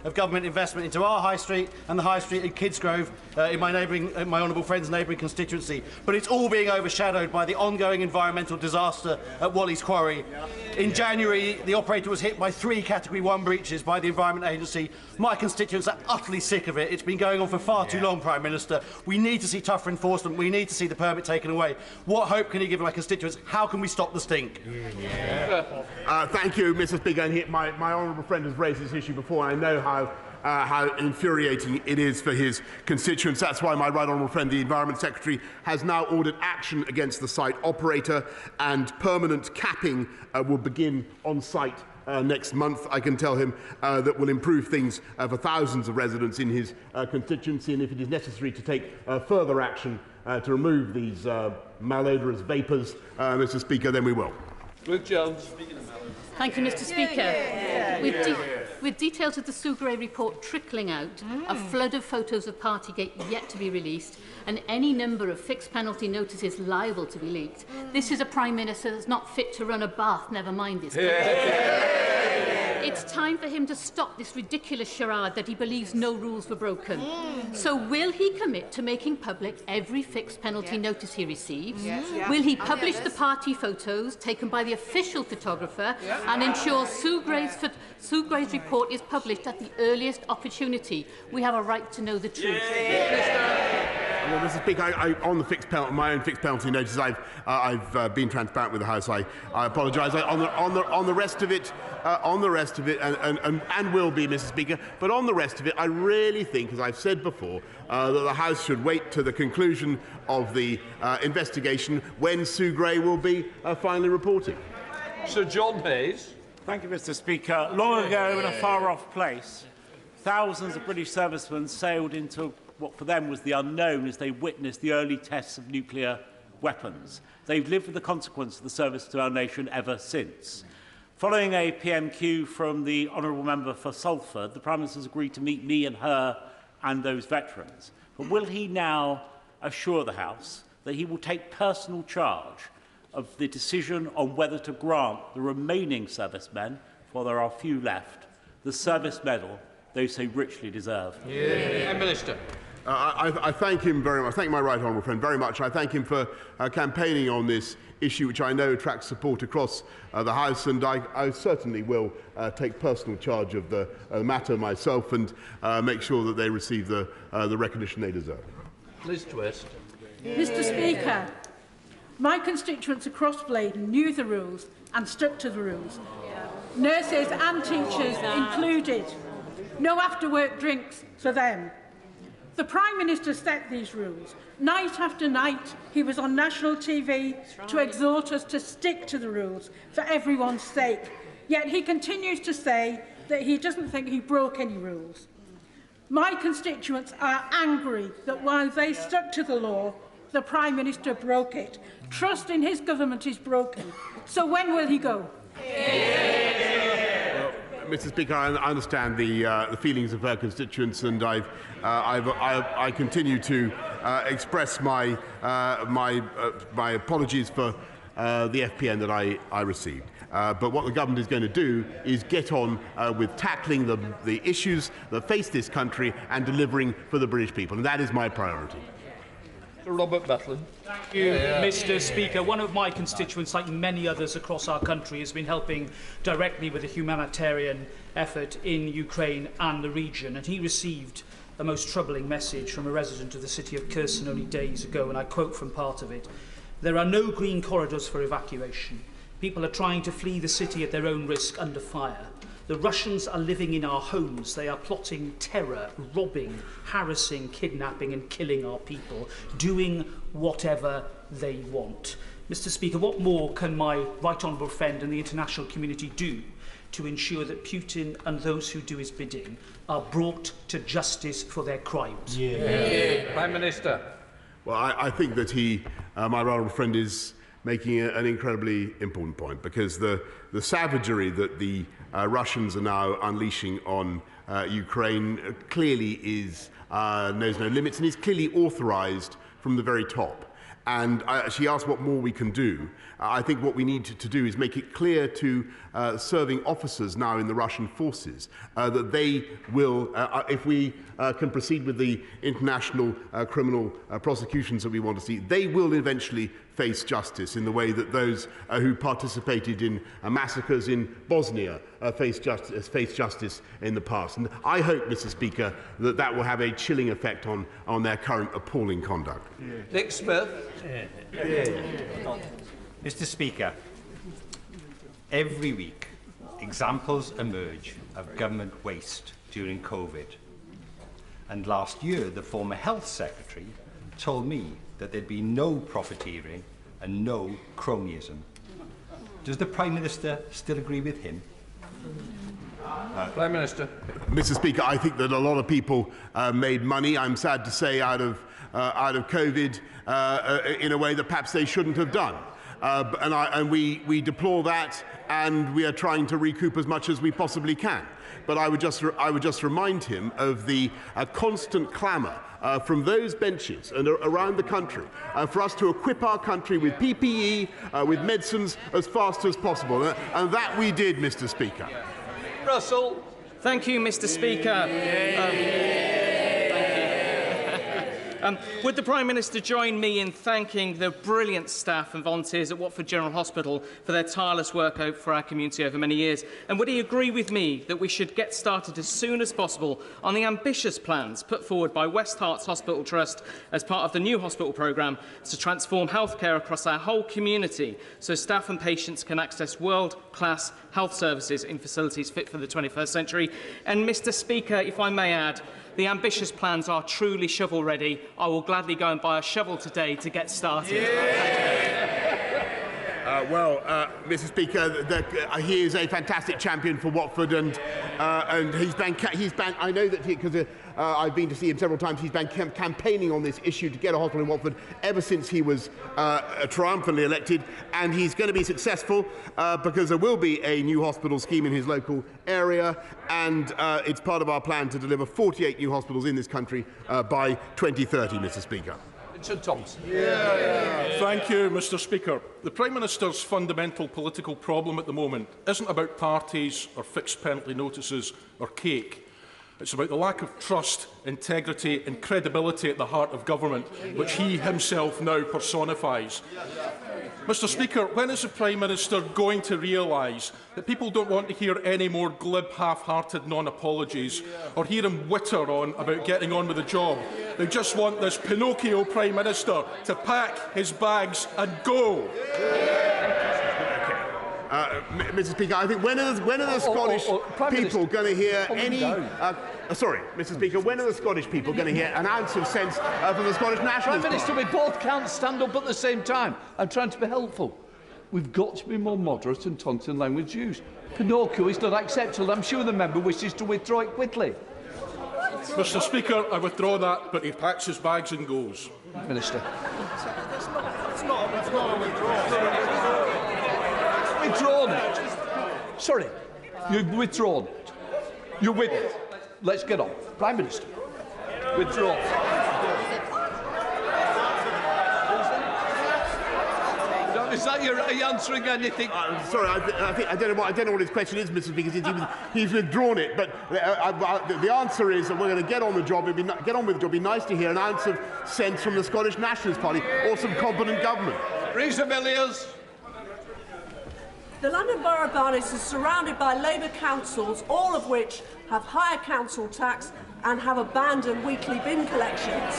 of government investment into our High Street and the High Street in Kidsgrove, in my honourable friend's neighbouring constituency. But it's all being overshadowed by the ongoing environmental disaster at Wally's Quarry. In January, the operator was hit by 3 Category 1 breaches by the Environment Agency. My constituents are utterly sick of it. It's been going on for far too long, Prime Minister. We need to see tougher enforcement. We need to see the permit taken away. What hope can you give my constituents? How can we stop the stink? Thank you, Mr. Speaker. And my honourable friend has raised this issue before, and I know how infuriating it is for his constituents. That's why my right honourable friend, the Environment Secretary, has now ordered action against the site operator, and permanent capping will begin on site next month. I can tell him that will improve things for thousands of residents in his constituency, and if it is necessary to take further action to remove these malodorous vapours, Mr. Speaker, then we will. Ruth Jones. Thank you, Mr. Speaker. With details of the Sougray report trickling out, a flood of photos of Partygate yet to be released, and any number of fixed penalty notices liable to be leaked, this is a Prime Minister that's not fit to run a bath, never mind his It's time for him to stop this ridiculous charade that he believes no rules were broken. So will he commit to making public every fixed penalty notice he receives? Will he publish the party photos taken by the official photographer and ensure Sue Gray's report is published at the earliest opportunity? We have a right to know the truth. Well, Mr. Speaker, on the my own fixed penalty notice, I've been transparent with the House. I apologise. On the rest of it, and will be, Mr. Speaker. But on the rest of it, I really think, as I've said before, that the House should wait to the conclusion of the investigation when Sue Gray will be finally reporting. Sir John Hayes. Thank you, Mr. Speaker. Long ago, in a far-off place, thousands of British servicemen sailed into what for them was the unknown as they witnessed the early tests of nuclear weapons. They've lived with the consequence of the service to our nation ever since. Following a PMQ from the Honourable Member for Salford, the Prime Minister has agreed to meet me and her and those veterans. But will he now assure the House that he will take personal charge of the decision on whether to grant the remaining servicemen, for there are few left, the service medal they so richly deserve? Minister. I thank him very much. I thank my right honourable friend very much. I thank him for campaigning on this issue, which I know attracts support across the House, and I certainly will take personal charge of the matter myself and make sure that they receive the recognition they deserve. Liz Twist. Mr. Speaker, my constituents across Bladen knew the rules and stuck to the rules. Nurses and teachers included. No after-work drinks for them. The Prime Minister set these rules. Night after night, he was on national TV to exhort us to stick to the rules for everyone's sake. Yet he continues to say that he doesn't think he broke any rules. My constituents are angry that while they stuck to the law, the Prime Minister broke it. Trust in his government is broken. So when will he go? Mr. Speaker, I understand the feelings of her constituents, and I continue to express my apologies for the FPN that I received. But what the government is going to do is get on with tackling the issues that face this country and delivering for the British people, and that is my priority. Robert Butlin. Thank you, Mr. Speaker. One of my constituents, like many others across our country, has been helping directly with the humanitarian effort in Ukraine and the region, and he received a most troubling message from a resident of the city of Kherson only days ago, and I quote from part of it. "There are no green corridors for evacuation. People are trying to flee the city at their own risk under fire. The Russians are living in our homes. They are plotting terror, robbing, harassing, kidnapping and killing our people, doing whatever they want." Mr. Speaker, what more can my right honourable friend and the international community do to ensure that Putin and those who do his bidding are brought to justice for their crimes? Prime Minister. Well, I think that my right honourable friend, is making an incredibly important point, because the savagery that the Russians are now unleashing on Ukraine clearly knows no limits and is clearly authorised from the very top. And she asked what more we can do. I think what we need to do is make it clear to serving officers now in the Russian forces that they will, if we can proceed with the international criminal prosecutions that we want to see, they will eventually face justice in the way that those who participated in massacres in Bosnia faced justice in the past. And I hope, Mr. Speaker, that will have a chilling effect on their current appalling conduct. Nick Smith. Mr. Speaker, every week examples emerge of government waste during COVID. And last year, the former Health Secretary told me that there'd be no profiteering and no cronyism. Does the Prime Minister still agree with him? Prime Minister. Mr. Speaker, I think that a lot of people made money, I'm sad to say, out of COVID in a way that perhaps they shouldn't have done. And we deplore that, and we are trying to recoup as much as we possibly can. But I would just remind him of the constant clamour from those benches and around the country for us to equip our country with PPE, with medicines as fast as possible. And that we did, Mr. Speaker. Russell. Thank you, Mr. Speaker. Would the Prime Minister join me in thanking the brilliant staff and volunteers at Watford General Hospital for their tireless work for our community over many years? And would he agree with me that we should get started as soon as possible on the ambitious plans put forward by West Herts Hospital Trust as part of the new hospital programme to transform healthcare across our whole community so staff and patients can access world-class health services in facilities fit for the 21st century? And, Mr. Speaker, if I may add, the ambitious plans are truly shovel-ready. I will gladly go and buy a shovel today to get started. Mr. Speaker, he is a fantastic champion for Watford, and he's been. I know that because I've been to see him several times. He's been campaigning on this issue to get a hospital in Watford ever since he was triumphantly elected, and he's going to be successful because there will be a new hospital scheme in his local area, and it's part of our plan to deliver 48 new hospitals in this country by 2030, Mr. Speaker. Richard Thompson. Thank you, Mr. Speaker. The Prime Minister's fundamental political problem at the moment isn't about parties or fixed penalty notices or cake. It's about the lack of trust, integrity and credibility at the heart of government, which he himself now personifies. Mr. Speaker, when is the Prime Minister going to realise that people don't want to hear any more glib, half-hearted non-apologies or hear him witter on about getting on with the job? They just want this Pinocchio Prime Minister to pack his bags and go. Mr. Speaker, I think when are the Scottish people going to hear any... sorry, Mr. Speaker, when are the Scottish people going to hear an ounce of sense from the Scottish Nationalist Prime Minister, we both can't stand up at the same time. I'm trying to be helpful. We've got to be more moderate in taunting language use. Pinocchio is not acceptable. I'm sure the member wishes to withdraw it quickly. Mr. Speaker, I withdraw that, but he packs his bags and goes. Minister. It's not a withdrawal. Withdrawn it. Sorry, you've withdrawn it. You're with it. Let's get on. Prime Minister, withdraw. Is that are you answering anything? Sorry, I don't know what his question is, Mr. Speaker. He's withdrawn it, but the answer is that we're going to get on the job. Get on with the job. It'd be nice to hear an ounce of sense from the Scottish Nationalist Party or some competent government. Rhys Villiers. The London Borough Barnes is surrounded by Labour councils, all of which have higher council tax and have abandoned weekly bin collections.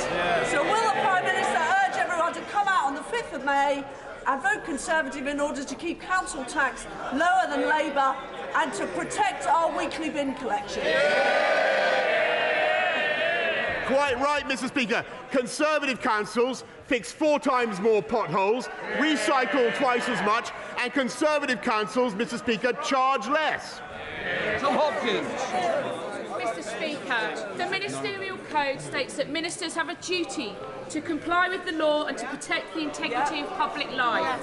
So will the Prime Minister urge everyone to come out on the 5th of May and vote Conservative in order to keep council tax lower than Labour and to protect our weekly bin collections? Quite right, Mr. Speaker. Conservative councils fix 4 times more potholes, recycle twice as much, and Conservative councils, Mr. Speaker, charge less. Tom Hopkins. Mr. Speaker, the Ministerial Code states that ministers have a duty to comply with the law and to protect the integrity of public life.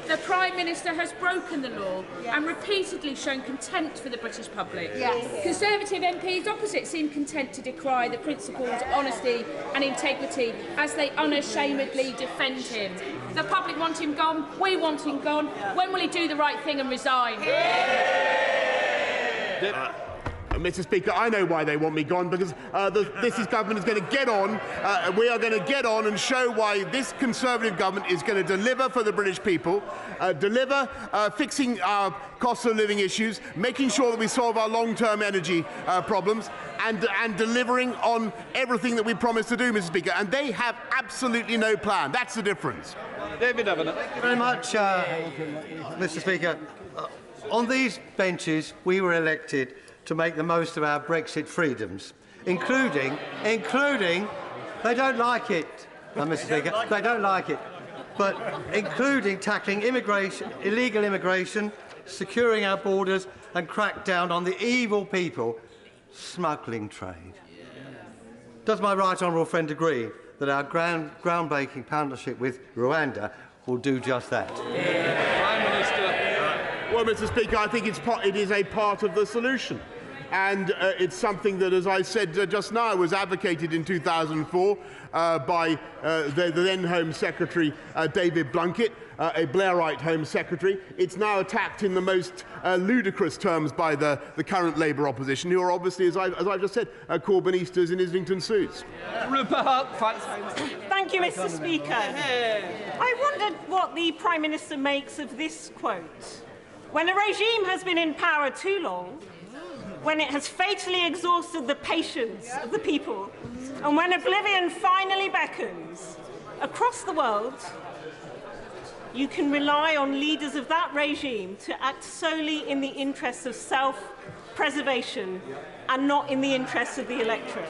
The Prime Minister has broken the law and repeatedly shown contempt for the British public. Conservative MPs opposite seem content to decry the principles of honesty and integrity as they unashamedly defend him. The public want him gone, we want him gone. When will he do the right thing and resign? Mr. Speaker, I know why they want me gone, because this government is going to get on. We are going to get on and show why this Conservative government is going to deliver for the British people, fixing our cost of living issues, making sure that we solve our long-term energy problems, and delivering on everything that we promised to do, Mr. Speaker. And they have absolutely no plan. That's the difference. David Evans. Thank you very much, Mr. Speaker. On these benches, we were elected to make the most of our Brexit freedoms, including, they don't like it, Mr. Speaker, they don't like it, but including tackling immigration, illegal immigration, securing our borders and crack down on the evil people smuggling trade. Does my right honourable friend agree that our groundbreaking partnership with Rwanda will do just that? Prime Minister. Well, Mr. Speaker, I think it is a part of the solution. and it's something that, as I said just now, was advocated in 2004 by the then Home Secretary David Blunkett, a Blairite Home Secretary. It's now attacked in the most ludicrous terms by the current Labour opposition, who are obviously, as I've just said, Corbynistas in Islington suits. Thank you, Mr. Speaker. I wondered what the Prime Minister makes of this quote. When a regime has been in power too long, when it has fatally exhausted the patience of the people, and when oblivion finally beckons, across the world, you can rely on leaders of that regime to act solely in the interests of self-preservation and not in the interests of the electorate.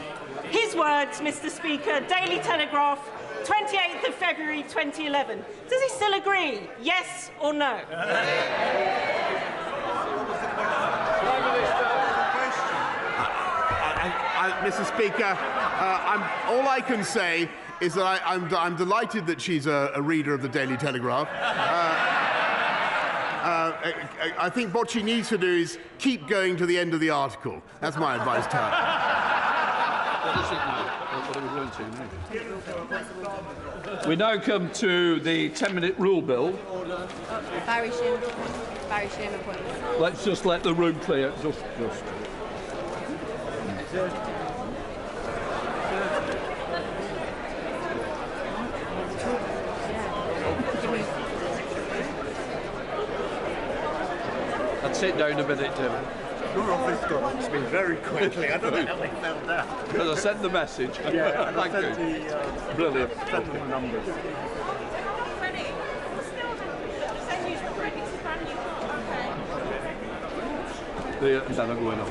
His words, Mr. Speaker, Daily Telegraph, 28th of February 2011. Does he still agree? Yes or no? Mr. Speaker, all I can say is that I'm delighted that she's a reader of the Daily Telegraph. I think what she needs to do is keep going to the end of the article. That's my advice to her. What is it now? What are we going to now? We now come to the 10-minute rule bill. Barry Sherman, please. Let's just let the room clear. Just. I'd sit down a minute, Tim. Your office got to me very quickly. I don't know how they found out. Because I sent the message. Yeah, Thank you. Brilliant. Sent them the numbers. Then I'm going on.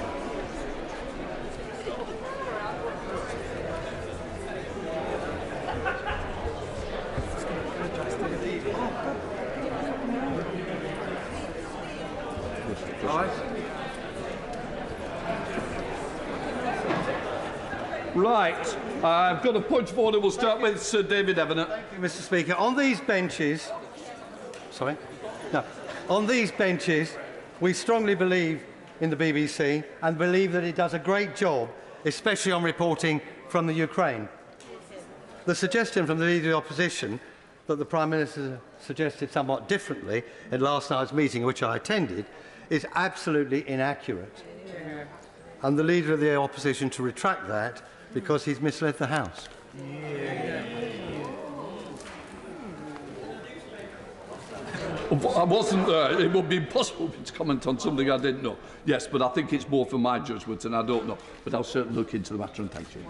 Right, I've got a point of order. We'll start with Sir David Evanet. Thank you, Mr. Speaker. On these benches, on these benches, we strongly believe in the BBC and believe that it does a great job, especially on reporting from the Ukraine. The suggestion from the Leader of the Opposition that the Prime Minister suggested somewhat differently in last night's meeting, which I attended, is absolutely inaccurate. And the Leader of the Opposition to retract that because he's misled the House. I wasn't there. It would be impossible to comment on something I didn't know. Yes, but I think it's more for my judgment, and I don't know. But I'll certainly look into the matter, and thank you.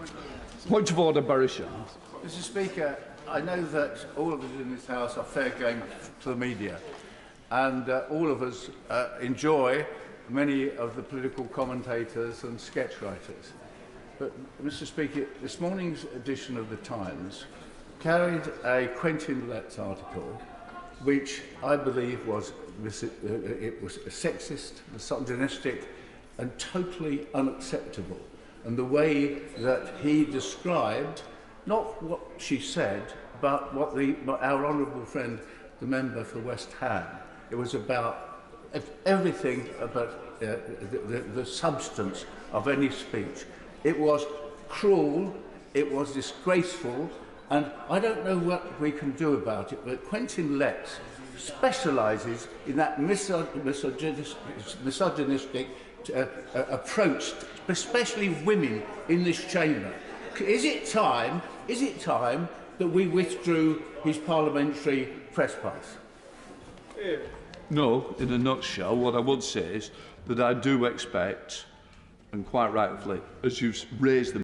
Point of order, Boris Johnson. Mr. Speaker, I know that all of us in this House are fair game to the media, and all of us enjoy many of the political commentators and sketch writers. But, Mr. Speaker, this morning's edition of The Times carried a Quentin Letts article which I believe was sexist, misogynistic and totally unacceptable. And the way that he described, not what she said, but what our honourable friend, the member for West Ham, it was about everything about the substance of any speech. It was cruel, it was disgraceful, and I don't know what we can do about it, but Quentin Letts specialises in that misogynistic approach, especially women in this chamber. Is it time that we withdrew his parliamentary press pass? No, in a nutshell, what I would say is that I do expect, and quite rightly, as you've raised the